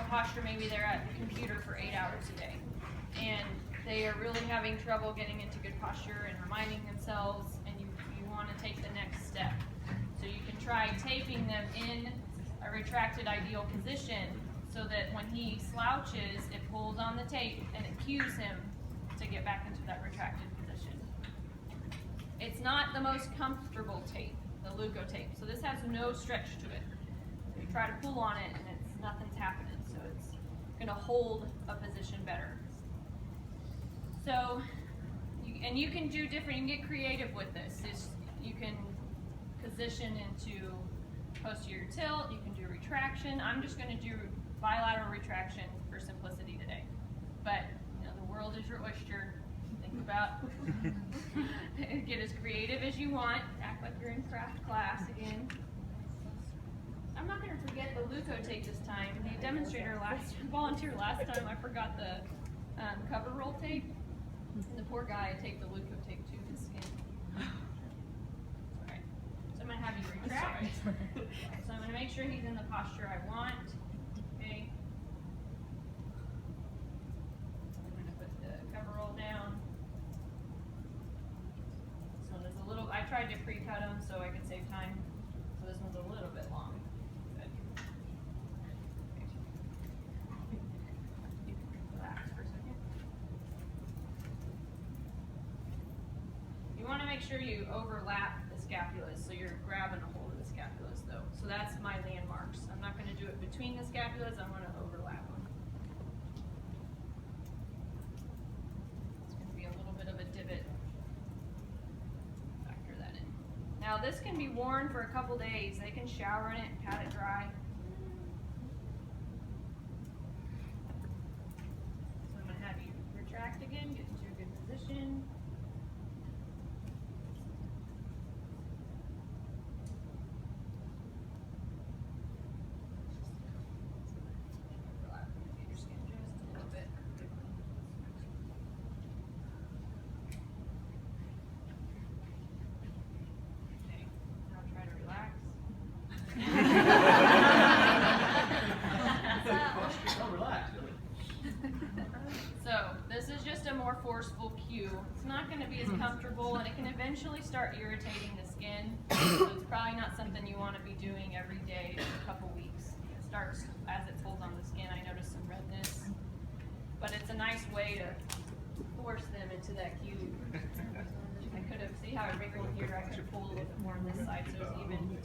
posture, maybe they're at the computer for 8 hours a day, and they are really having trouble getting into good posture and reminding themselves, and you want to take the next step. So you can try taping them in a retracted ideal position so that when he slouches, it pulls on the tape and it cues him to get back into that retracted position. It's not the most comfortable tape, the Leukotape, so this has no stretch to it. So you try to pull on it and nothing's happening, so it's going to hold a position better. So, you can do different, you can get creative with this. You can position into posterior tilt, you can do retraction. I'm just going to do bilateral retraction for simplicity today. But the world is your oyster. Think about, get as creative as you want. Act like you're in craft class again. I'm not going to forget the Leukotape this time. The volunteer last time, I forgot the cover roll tape. And the poor guy taped the Leukotape to his skin. Alright, so I'm going to have you retract. So I'm going to make sure he's in the posture I want. Okay. I'm going to put the cover roll down. This one is a little, I tried to pre-cut them so I could save time. So this one's a little bit long. Make sure you overlap the scapulas, so you're grabbing a hold of the scapulas though. So that's my landmarks. I'm not going to do it between the scapulas, I'm going to overlap them. It's going to be a little bit of a divot. Factor that in. Now this can be worn for a couple days. They can shower in it and pat it dry. So I'm going to have you retract again, get into a good position. So this is just a more forceful cue. It's not going to be as comfortable, and it can eventually start irritating the skin. So it's probably not something you want to be doing every day for a couple weeks. It starts as it pulls on the skin. I notice some redness, but it's a nice way to force them into that cue. I could have, see how I wriggled here? I could have pulled a little bit more on this side so it's even.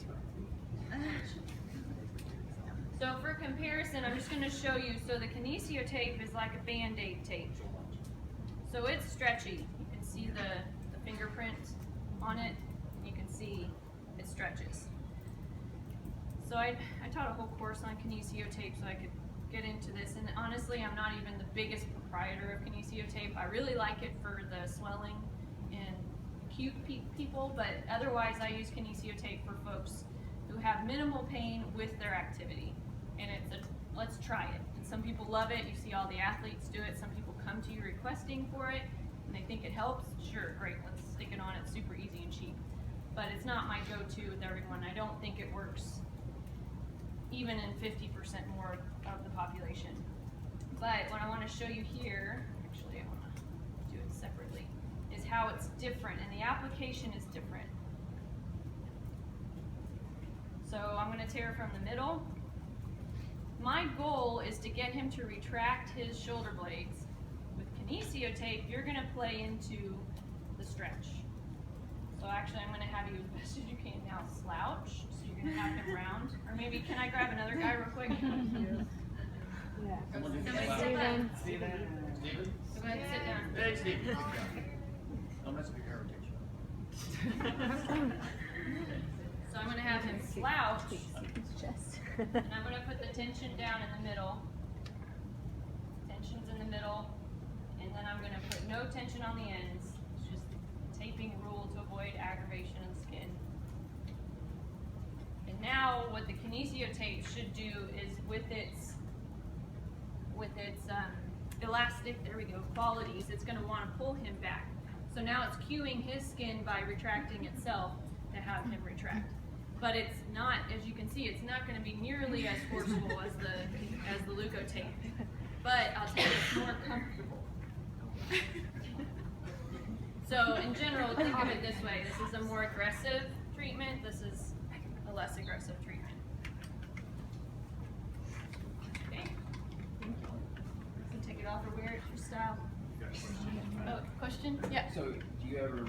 So for comparison, I'm just going to show you, so the Kinesiotape is like a Band-Aid tape. So it's stretchy. You can see the fingerprint on it, and you can see it stretches. So I taught a whole course on Kinesiotape so I could get into this, and honestly, I'm not even the biggest proprietor of Kinesiotape. I really like it for the swelling in acute people, but otherwise I use Kinesiotape for folks who have minimal pain with their activity. And it's let's try it. And some people love it. You see all the athletes do it. Some people come to you requesting for it, and they think it helps. Sure, great, let's stick it on. It's super easy and cheap. But it's not my go-to with everyone. I don't think it works even in 50% more of the population. But what I want to show you here, actually I want to do it separately, is how it's different, and the application is different. So I'm going to tear from the middle. My goal is to get him to retract his shoulder blades. With Kinesiotape, you're going to play into the stretch. So actually, I'm going to have you, as best as you can now, slouch. So you're going to have him round. Or maybe, can I grab another guy real quick? Yeah. Somebody sit down. Steven. So go ahead and sit down. Hey, Steven. Don't mess with your heritage. So I'm going to have him slouch. And I'm going to put the tension down in the middle. Tension's in the middle. And then I'm going to put no tension on the ends. It's just a taping rule to avoid aggravation of the skin. And now what the Kinesiotape should do is with its elastic, there we go, qualities, it's going to want to pull him back. So now it's cueing his skin by retracting itself to have him retract. But it's not, as you can see, it's not going to be nearly as forceful as the as the Leukotape, but I'll tell you it's more comfortable. So in general, think of it this way. This is a more aggressive treatment. This is a less aggressive treatment. Okay. You can take it off or wear it your style. Oh, question? Yeah. So, do you ever